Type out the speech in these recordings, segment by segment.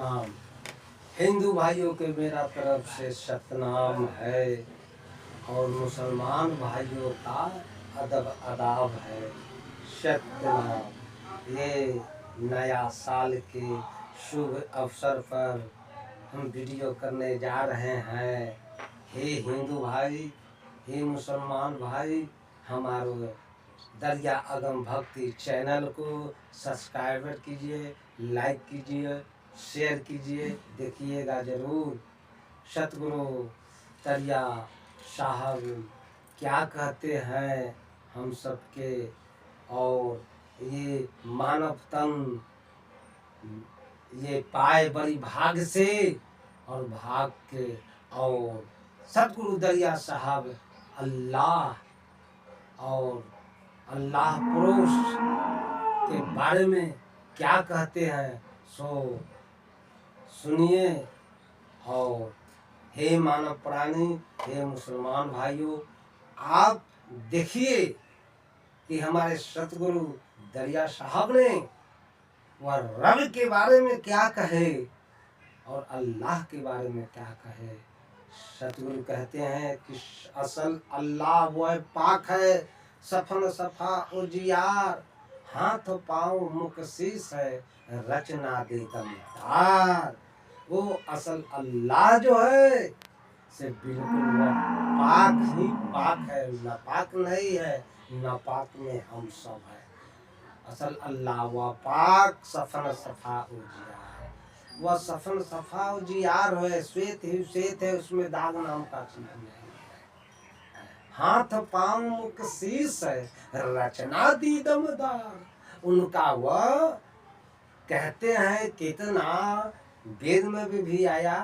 सतनाम। हिंदू भाइयों के मेरा तरफ से सतनाम है और मुसलमान भाइयों का अदब आदाब है। सतनाम। ये नया साल के शुभ अवसर पर हम वीडियो करने जा रहे हैं। हे हिंदू भाई, हे मुसलमान भाई, हमारे दरिया अगम भक्ति चैनल को सब्सक्राइबर कीजिए, लाइक कीजिए, शेयर कीजिए, देखिएगा ज़रूर। सतगुरु दरिया साहब क्या कहते हैं हम सबके, और ये मानव तन ये पाए बड़ी भाग से और भाग के, और सतगुरु दरिया साहब अल्लाह और अल्लाह पुरुष के बारे में क्या कहते हैं सो सुनिए। और हे मानव प्राणी, हे मुसलमान भाइयों, आप देखिए कि हमारे सतगुरु दरिया साहब ने वह रब के बारे में क्या कहे और अल्लाह के बारे में क्या कहे। सतगुरु कहते हैं कि असल अल्लाह वह पाक है, सफन सफा उजियार, हाथ पाँव मुख शीश है, रचना दे दमदार। वो असल अल्लाह जो है से बिल्कुल वह पाक ही पाक है, नापाक नहीं है, नापाक में हम सब है। असल अल्लाह वह पाक सफन सफा उजियार, वह सफन सफा उजियार है, श्वेत ही श्वेत है, उसमें दाग नाम का चीज नहीं है। हाथ पाँव मुख शीश है, रचना दी दमदार। उनका वह कहते हैं कितना वेद में भी आया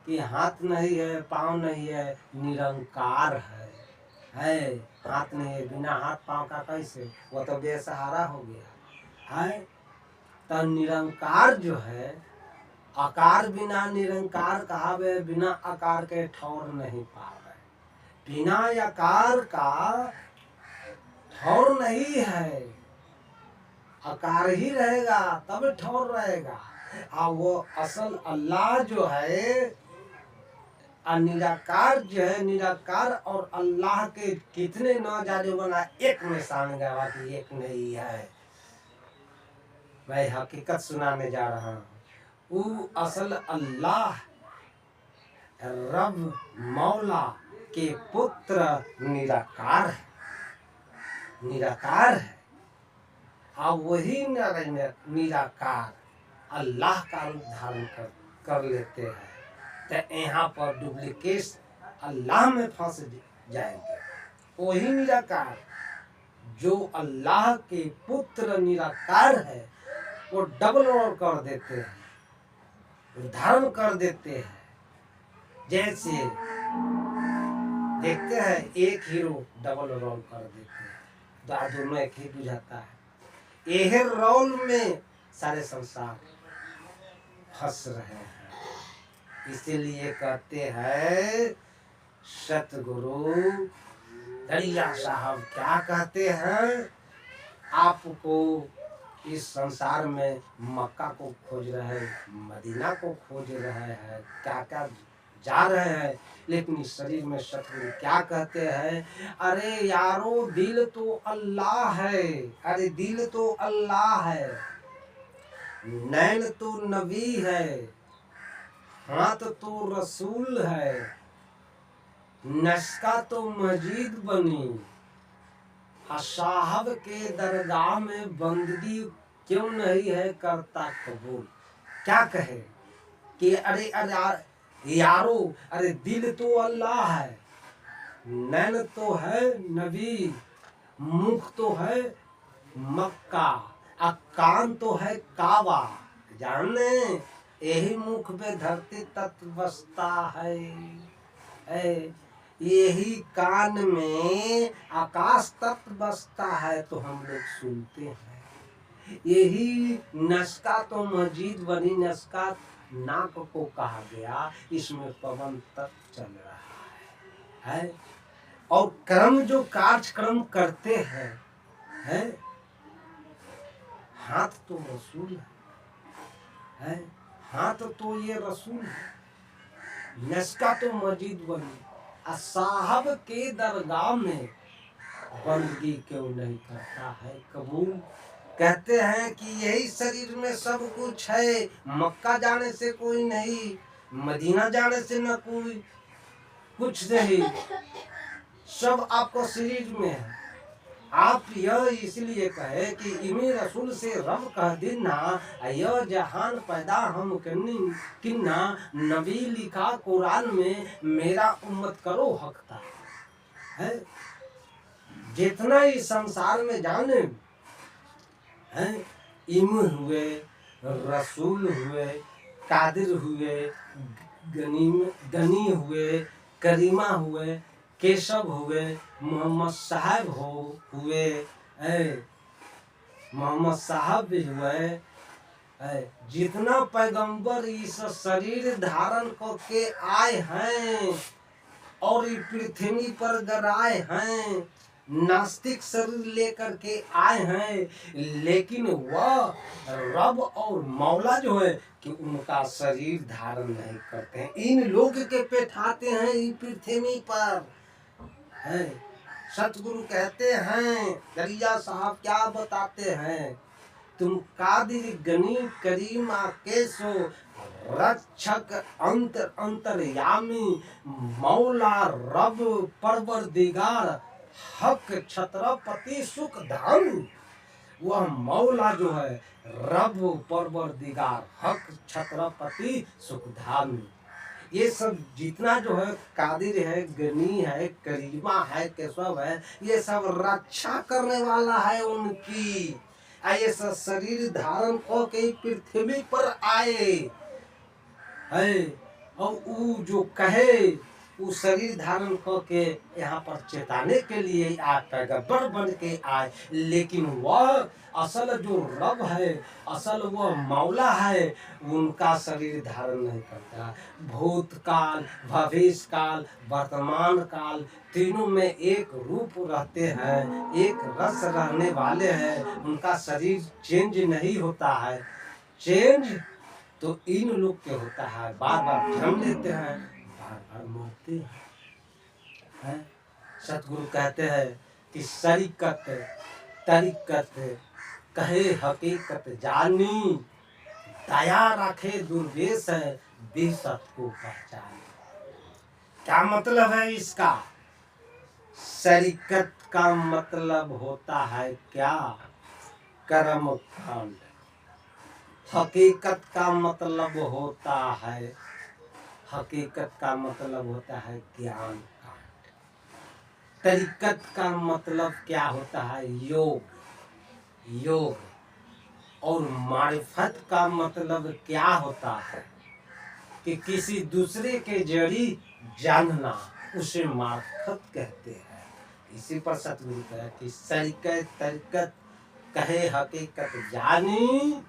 कि हाथ नहीं है, पाँव नहीं है, निरंकार है। हाथ नहीं है, बिना हाथ पाँव का कैसे, वो तो बेसहारा हो गया है। तो निरंकार जो है, आकार बिना निरंकार कहावे, बिना आकार के ठौर नहीं पावे। बिना आकार का ठौर नहीं है, आकार ही रहेगा तब ठौर रहेगा। और वो असल अल्लाह जो है, निराकार जो है, निराकार और अल्लाह के कितने न जाने बना, एक में शान गवा कि एक नहीं है। मैं हकीकत सुनाने जा रहा हूँ। वो असल अल्लाह रब मौला के पुत्र निराकार है, निराकार है। और वही निराकार अल्लाह का रूप धारण कर लेते हैं। तो यहाँ पर डुप्लीकेट अल्लाह में फंस जाएंगे। वही निराकार जो अल्लाह के पुत्र निराकार है, वो डबल रोल कर देते हैं, धारण कर देते हैं। जैसे देखते हैं एक हीरो डबल रोल कर देते हैं, दोनों एक ही बुझाता है। यह रोल में सारे संसार फंस रहे हैं। इसीलिए कहते हैं सतगुरु दरिया साहब क्या कहते हैं, आपको इस संसार में मक्का को खोज रहे हैं, मदीना को खोज रहे हैं, क्या क्या जा रहे हैं, लेकिन इस शरीर में सतगुरु क्या कहते हैं, अरे यारो दिल तो अल्लाह है, अरे दिल तो अल्लाह है, नैन तो नबी है, हाथ तो रसूल है, नस्का तो मजीद बनी, साहब के दरगाह में बंदगी क्यों नहीं है करता कबूल। क्या कहे कि अरे अरे यारो, अरे दिल तो अल्लाह है, नैन तो है नबी, मुख तो है मक्का, कान तो है काबा। जानने यही मुख पे धरती तत्व बसता है, यही कान में आकाश तत्व बसता है, तो हम लोग सुनते हैं। यही नस्का तो मस्जिद बनी, नस्का नाक को कहा गया, इसमें पवन तत्व चल रहा है। और कर्म जो कार्यक्रम करते हैं, हाथ तो रसूल है, हाथ तो ये रसूल है, नस्का तो मस्जिद बनी, साहब के दरगाह में बंदगी क्यों नहीं करता है कबूल। कहते हैं कि यही शरीर में सब कुछ है, मक्का जाने से कोई नहीं, मदीना जाने से न कोई कुछ नहीं, सब आपको शरीर में है। आप यह इसलिए कहे कि इमी रसूल से रब कह देना, यह जहान पैदा हम किन्ना, नबी लिखा कुरान में मेरा उम्मत करो हकता है। जितना ही संसार में जाने हैं, इम हुए, रसूल हुए, कादिर हुए, गनी हुए, करीमा हुए, केशव हुए, मोहम्मद साहब हुए, मोहम्मद साहब भी हुए, जितना पैगंबर इस शरीर धारण करके आए हैं और पृथ्वी पर गराए हैं, नास्तिक शरीर लेकर के आए हैं, लेकिन वह रब और मौला जो है कि उनका शरीर धारण नहीं करते हैं, इन लोग के बैठाते हैं इस पृथ्वी पर है। सतगुरु कहते हैं, दरिया साहब क्या बताते हैं, तुम कादिर गनी करीम आकेशो रक्षक अंतरयामी मौला रब परवरदिगार हक छत्रपति सुख धाम। वह मौला जो है रब परवरदिगार हक छत्रपति सुख धाम। ये सब जितना जो है कादिर है, गनी है, करीमा है, केशव है, ये सब रक्षा करने वाला है उनकी। ये सब शरीर धारण करके पृथ्वी पर आए है, और वो जो कहे वो शरीर धारण करके यहाँ पर चेताने के लिए आए, पैगंबर बन के आए, लेकिन वह असल जो रब है, असल वह मौला है, उनका शरीर धारण नहीं करता। भूतकाल, भविष्य काल, वर्तमान काल, तीनों में एक रूप रहते हैं, एक रस रहने वाले हैं, उनका शरीर चेंज नहीं होता है। चेंज तो इन लोग के होता है, बार बार जन्म लेते हैं, बार बार मरते हैं। सतगुरु कहते हैं कि शरीकत तरीकत कहे हकीकत जानी, दया रखे दुर्वेश है बेसत को पहचाने। क्या मतलब है इसका? शरीकत का मतलब होता है क्या? कर्म कांड। हकीकत का मतलब होता है, हकीकत का मतलब होता है ज्ञान कांड। तरीकत का मतलब क्या होता है? योग। योग और मारिफत का मतलब क्या होता है? कि किसी दूसरे के जड़ी जानना, उसे मारिफत कहते हैं। इसी पर सतगुरु कहा कि शरीकत तरीकत कहे हकीकत जानी,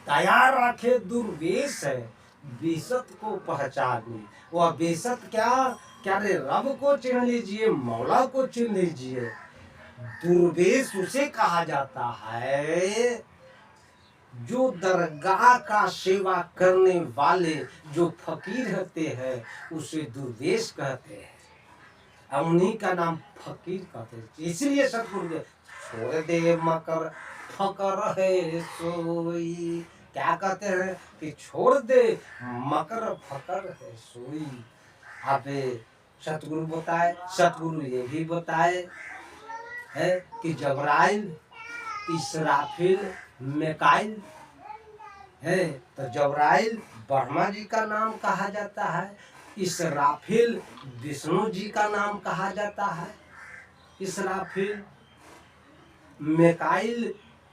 दया रखे दुर्वेश है बेसत को पहचानी। वह बेसत क्या? क्या रे, रब को चिन्ह लीजिए, मौला को चिन्ह लीजिए। दुर्वेश उसे कहा जाता है जो दरगाह का सेवा करने वाले जो फकीर होते हैं, उसे दुर्वेश कहते हैं, उन्हीं का नाम फकीर कहते हैं। इसलिए सतगुरु छोड़ दे मकर फकर है सोई, क्या कहते हैं कि छोड़ दे मकर फकर है सोई। अबे सतगुरु बताए, सतगुरु ये भी बताए है कि जबराइल, इसराफिल, मिकाइल है। तो जबराइल ब्रह्मा जी का नाम कहा जाता है, इसराफिल विष्णु जी का नाम कहा जाता है, इसराफिल। मिकाइल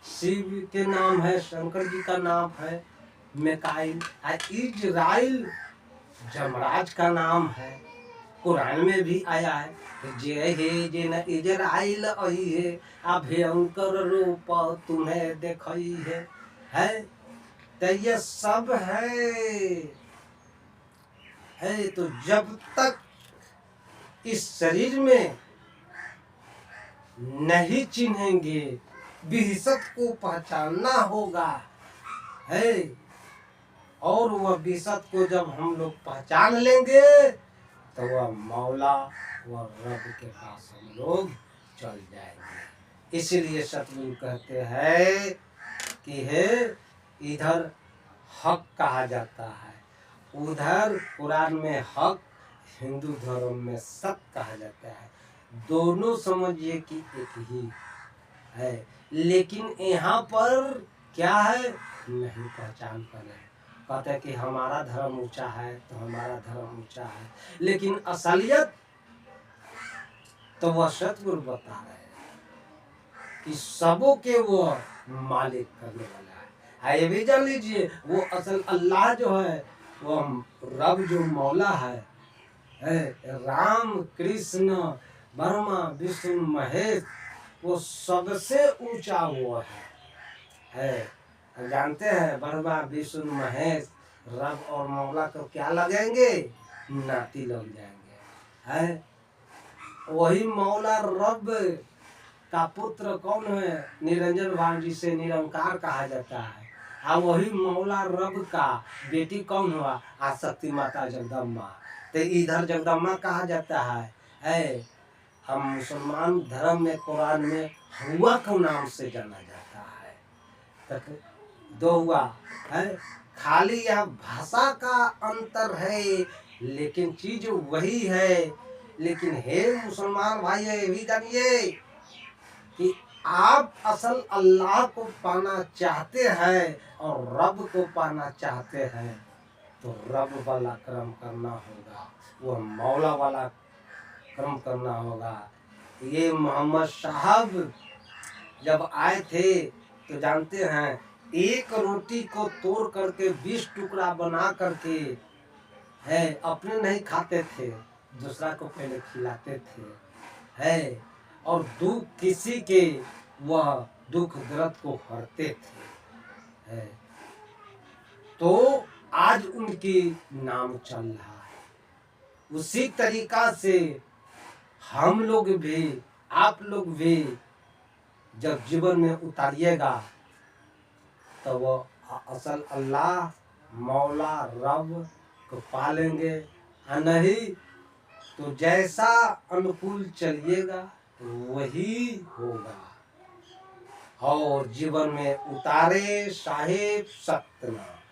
शिव के नाम है, शंकर जी का नाम है मिकाइल। इजराइल जमराज का नाम है, कुरान में भी आया है, जे हे जे न इजराइल आई है, अभयंकर रूप तुम्हें देखई है। तो ये सब है। तो जब तक इस शरीर में नहीं चिन्हेंगे, विहिसत को पहचानना होगा है, और वह विसत को जब हम लोग पहचान लेंगे तो वह मौला वह रब के पास हम लोग चल जाएंगे। इसलिए सतगुरु कहते हैं कि है इधर हक कहा जाता है, उधर कुरान में हक, हिंदू धर्म में सत कहा जाता है। दोनों समझिए कि एक ही है, लेकिन यहाँ पर क्या है नहीं पहचान पाए। कहते हैं कि हमारा धर्म ऊंचा है तो हमारा धर्म ऊंचा है, लेकिन असलियत तो वह सतगुरु बता रहे हैं कि सबों के वो मालिक करने वाला है। ये भी जान लीजिए वो असल अल्लाह जो है वो रब जो मौला है राम कृष्ण ब्रह्मा विष्णु महेश, वो सबसे ऊंचा वो है। जानते हैं ब्रह्मा विष्णु महेश रब और मौला को क्या लगेंगे, नाती लग जाएंगे है। वही मौला रब का पुत्र कौन है, निरंजन भान जिसे निरंकार कहा जाता है। और वही मौला रब का बेटी कौन हुआ, आशक्ति माता जगदम्बा। तो इधर जगदम्बा कहा जाता है। हम मुसलमान धर्म में कुरान में हुआ के नाम से जाना जाता है। तक दो हुआ है, खाली यह भाषा का अंतर है लेकिन चीज वही है। लेकिन हे मुसलमान भाई ये भी जानिए कि आप असल अल्लाह को पाना चाहते हैं और रब को पाना चाहते हैं तो रब वाला कर्म करना होगा, वो मौला वाला कर्म करना होगा। ये मोहम्मद साहब जब आए थे तो जानते हैं एक रोटी को तोड़ करके 20 टुकड़ा बना करके है अपने नहीं खाते थे, दूसरा को पहले खिलाते थे है। और दुख किसी के वह दुख दर्द को हरते थे है। तो आज उनकी नाम चल रहा है। उसी तरीका से हम लोग भी आप लोग भी जब जीवन में उतारिएगा तो वो असल अल्लाह मौला रब को पालेंगे, और नहीं तो जैसा अनुकूल चलिएगा वही होगा। और जीवन में उतारे साहेब सत्यनारायण।